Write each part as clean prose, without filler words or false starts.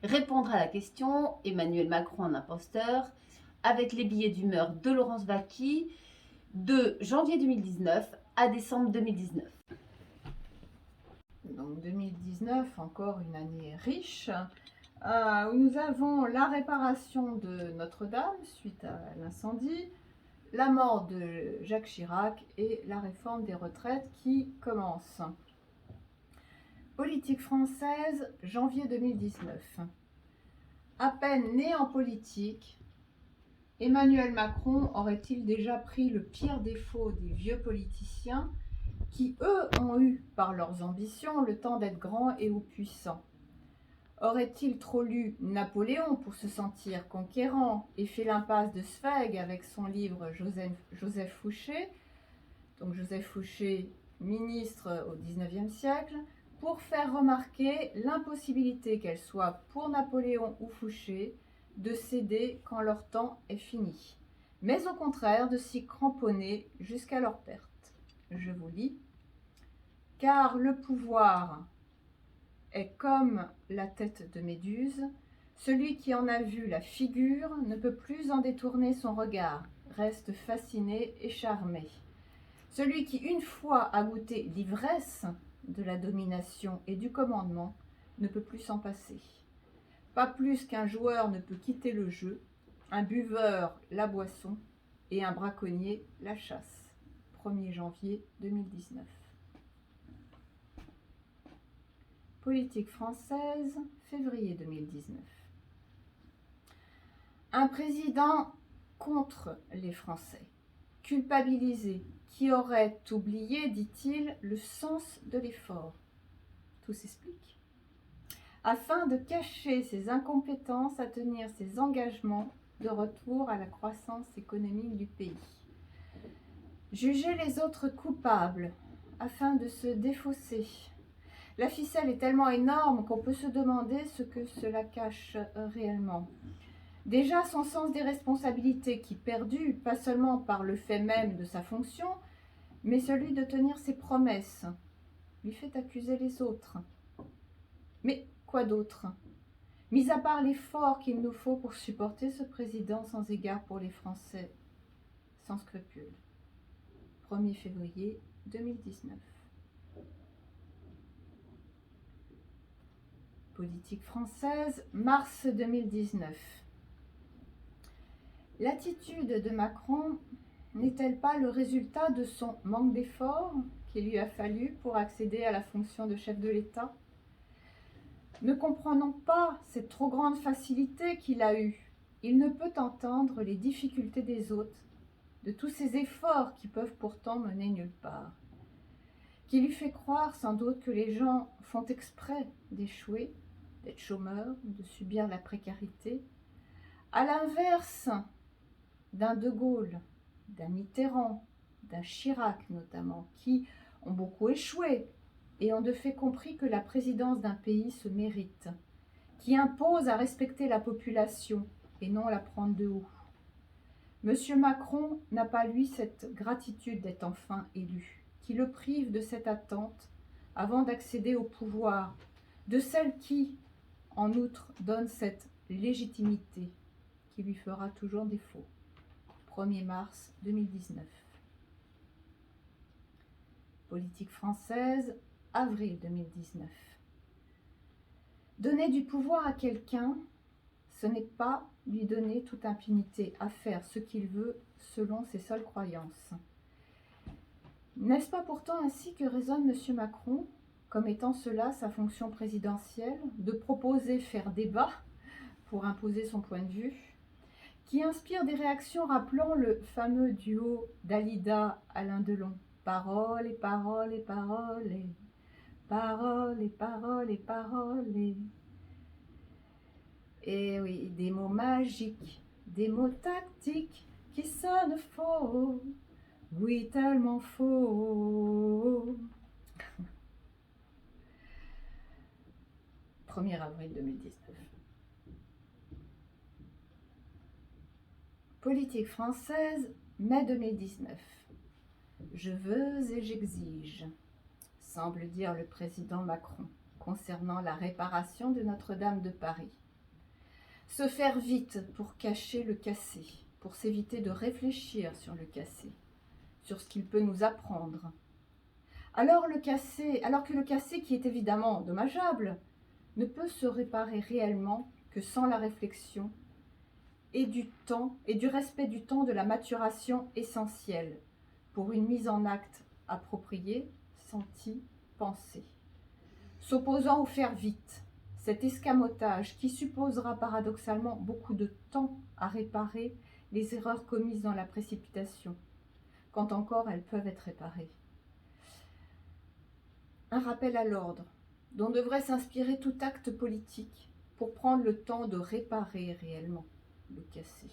Répondre à la question Emmanuel Macron un imposteur avec les billets d'humeur de Laurence Wauquiez de janvier 2019 à décembre 2019. Donc 2019, encore une année riche, où nous avons la réparation de Notre-Dame suite à l'incendie, la mort de Jacques Chirac et la réforme des retraites qui commence. Politique française, janvier 2019. À peine né en politique, Emmanuel Macron aurait-il déjà pris le pire défaut des vieux politiciens qui, eux, ont eu, par leurs ambitions, le temps d'être grands et ou puissants? Aurait-il trop lu Napoléon pour se sentir conquérant et fait l'impasse de Zweig avec son livre Joseph Fouché, donc Joseph Fouché, ministre au XIXe siècle, pour faire remarquer l'impossibilité, qu'elle soit pour Napoléon ou Fouché, de céder quand leur temps est fini, mais au contraire de s'y cramponner jusqu'à leur perte. Je vous lis. Car le pouvoir est comme la tête de Méduse, celui qui en a vu la figure ne peut plus en détourner son regard, reste fasciné et charmé. Celui qui une fois a goûté l'ivresse de la domination et du commandement ne peut plus s'en passer. Pas plus qu'un joueur ne peut quitter le jeu, un buveur la boisson et un braconnier la chasse. 1er janvier 2019. Politique française, février 2019. Un président contre les Français, culpabilisé, qui aurait oublié, dit-il, le sens de l'effort. Tout s'explique. Afin de cacher ses incompétences à tenir ses engagements de retour à la croissance économique du pays. Juger les autres coupables afin de se défausser. La ficelle est tellement énorme qu'on peut se demander ce que cela cache réellement. Déjà, son sens des responsabilités qui, perdu, pas seulement par le fait même de sa fonction, mais celui de tenir ses promesses, lui fait accuser les autres. Mais quoi d'autre? Mis à part l'effort qu'il nous faut pour supporter ce président sans égard pour les Français, sans scrupules. 1er février 2019. Politique française, mars 2019. L'attitude de Macron n'est-elle pas le résultat de son manque d'effort qu'il lui a fallu pour accéder à la fonction de chef de l'État? Ne comprenons pas cette trop grande facilité qu'il a eue. Il ne peut entendre les difficultés des autres, de tous ces efforts qui peuvent pourtant mener nulle part. Qui lui fait croire sans doute que les gens font exprès d'échouer, d'être chômeurs, de subir la précarité. À l'inverse d'un De Gaulle, d'un Mitterrand, d'un Chirac notamment, qui ont beaucoup échoué et ont de fait compris que la présidence d'un pays se mérite, qui impose à respecter la population et non la prendre de haut. Monsieur Macron n'a pas, lui, cette gratitude d'être enfin élu, qui le prive de cette attente avant d'accéder au pouvoir, de celle qui, en outre, donne cette légitimité qui lui fera toujours défaut. 1er mars 2019. Politique française, avril 2019. Donner du pouvoir à quelqu'un, ce n'est pas lui donner toute impunité à faire ce qu'il veut selon ses seules croyances. N'est-ce pas pourtant ainsi que raisonne M. Macron, comme étant cela sa fonction présidentielle, de proposer faire débat pour imposer son point de vue, qui inspire des réactions rappelant le fameux duo Dalida-Alain Delon. Paroles et paroles et paroles et paroles et paroles et paroles et oui, des mots magiques, des mots tactiques qui sonnent faux, oui tellement faux. 1er avril 2019. Politique française, mai 2019. Je veux et j'exige, semble dire le président Macron, concernant la réparation de Notre-Dame de Paris. Se faire vite pour cacher le cassé, pour s'éviter de réfléchir sur le cassé, sur ce qu'il peut nous apprendre. Alors que le cassé, qui est évidemment dommageable, ne peut se réparer réellement que sans la réflexion et du temps et du respect du temps de la maturation essentielle pour une mise en acte appropriée, sentie, pensée. S'opposant au faire vite, cet escamotage qui supposera paradoxalement beaucoup de temps à réparer les erreurs commises dans la précipitation, quand encore elles peuvent être réparées. Un rappel à l'ordre dont devrait s'inspirer tout acte politique pour prendre le temps de réparer réellement le cassé,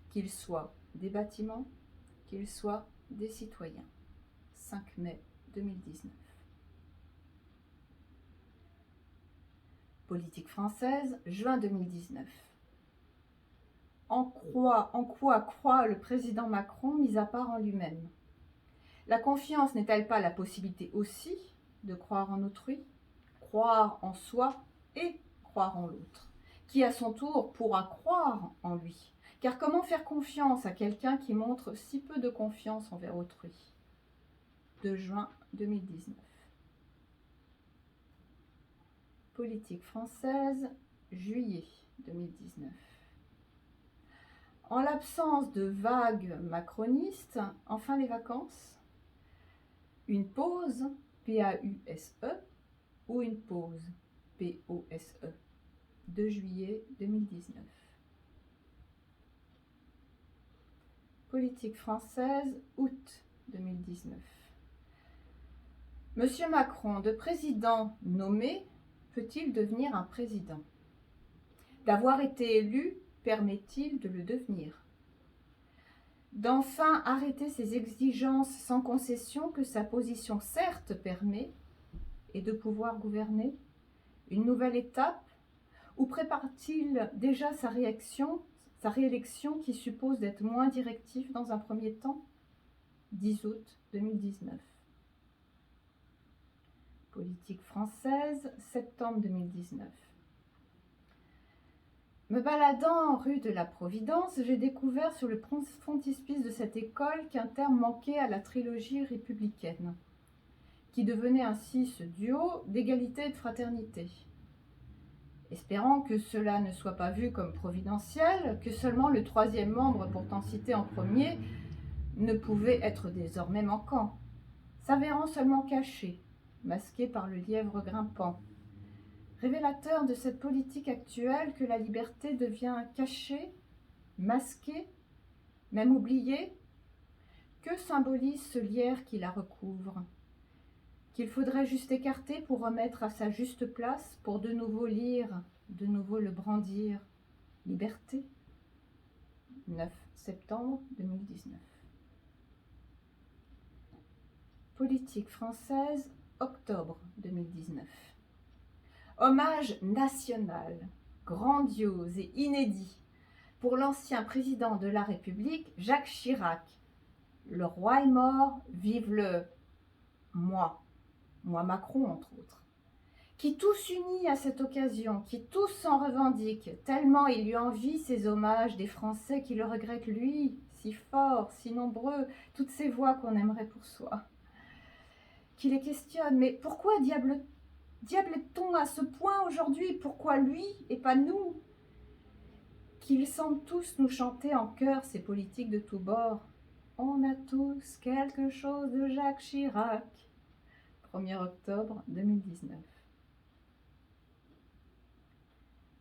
qu'il soit des bâtiments, qu'il soit des citoyens. 5 mai 2019. Politique française, juin 2019. En quoi croit le président Macron, mis à part en lui-même? La confiance n'est-elle pas la possibilité aussi de croire en autrui, croire en soi et croire en l'autre, qui à son tour pourra croire en lui? Car comment faire confiance à quelqu'un qui montre si peu de confiance envers autrui? 2 juin 2019. Politique française, juillet 2019. En l'absence de vagues macronistes, enfin les vacances, une pause, P-A-U-S-E, ou une pause, P-O-S-E, 2 juillet 2019. Politique française, août 2019. Monsieur Macron, de président nommé, peut-il devenir un président? D'avoir été élu, permet-il de le devenir? D'enfin arrêter ses exigences sans concession que sa position certes permet, et de pouvoir gouverner? Une nouvelle étape? Ou prépare-t-il déjà sa réélection qui suppose d'être moins directif dans un premier temps? 10 août 2019. Politique française, septembre 2019. Me baladant rue de la Providence, j'ai découvert sur le frontispice de cette école qu'un terme manquait à la trilogie républicaine, qui devenait ainsi ce duo d'égalité et de fraternité. Espérant que cela ne soit pas vu comme providentiel, que seulement le 3e membre, pourtant cité en premier, ne pouvait être désormais manquant, s'avérant seulement caché, masqué par le lièvre grimpant, révélateur de cette politique actuelle que la liberté devient cachée, masquée, même oubliée. Que symbolise ce lierre qui la recouvre, qu'il faudrait juste écarter pour remettre à sa juste place, pour de nouveau lire, de nouveau le brandir? Liberté. 9 septembre 2019. Politique française, octobre 2019. Hommage national, grandiose et inédit pour l'ancien président de la République, Jacques Chirac. Le roi est mort, vive le moi Macron entre autres, qui tous unis à cette occasion, qui tous s'en revendiquent, tellement il lui envie ces hommages des Français qui le regrettent lui, si fort, si nombreux, toutes ces voix qu'on aimerait pour soi, qui les questionnent. Mais pourquoi diable est-on à ce point aujourd'hui? Pourquoi lui et pas nous? Qu'ils semblent tous nous chanter en chœur ces politiques de tous bords. On a tous quelque chose de Jacques Chirac. 1er octobre 2019.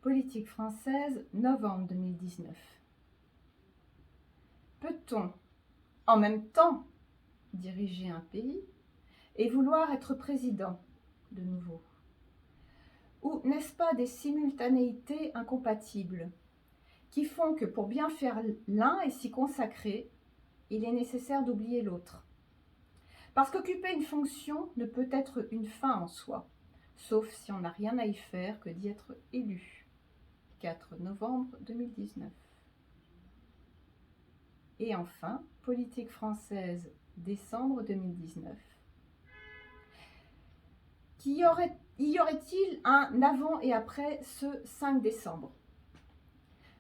Politique française, novembre 2019. Peut-on, en même temps, diriger un pays et vouloir être président de nouveau? Ou n'est-ce pas des simultanéités incompatibles qui font que pour bien faire l'un et s'y consacrer, il est nécessaire d'oublier l'autre? Parce qu'occuper une fonction ne peut être une fin en soi, sauf si on n'a rien à y faire que d'y être élu. 4 novembre 2019. Et enfin, politique française, décembre 2019. Y aurait-il un avant et après ce 5 décembre?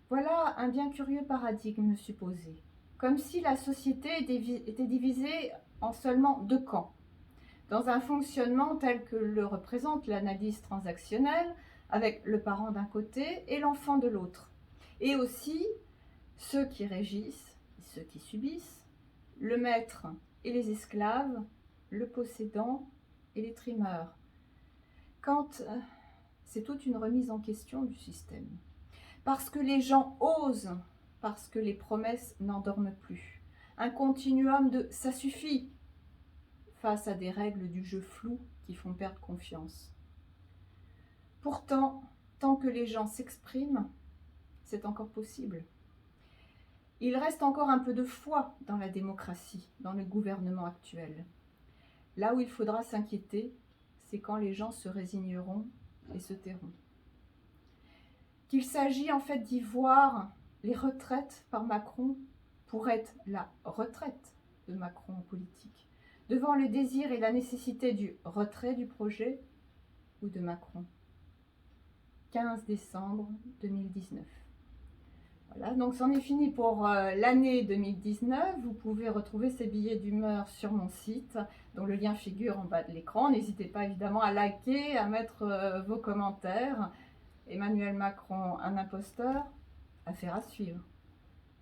Voilà un bien curieux paradigme supposé, comme si la société était divisée en seulement deux camps, dans un fonctionnement tel que le représente l'analyse transactionnelle, avec le parent d'un côté et l'enfant de l'autre, et aussi ceux qui régissent et ceux qui subissent, le maître et les esclaves, le possédant et les trimeurs. Quand c'est toute une remise en question du système. Parce que les gens osent, parce que les promesses n'endorment plus. Un continuum de « ça suffit » face à des règles du jeu flou qui font perdre confiance. Pourtant, tant que les gens s'expriment, c'est encore possible. Il reste encore un peu de foi dans la démocratie, dans le gouvernement actuel. Là où il faudra s'inquiéter, c'est quand les gens se résigneront et se tairont. Qu'il s'agit en fait d'y voir les retraites par Macron pour être la retraite de Macron en politique, devant le désir et la nécessité du retrait du projet ou de Macron. 15 décembre 2019. Voilà, donc c'en est fini pour l'année 2019. Vous pouvez retrouver ces billets d'humeur sur mon site, dont le lien figure en bas de l'écran. N'hésitez pas évidemment à liker, à mettre vos commentaires. Emmanuel Macron, un imposteur, affaire à suivre.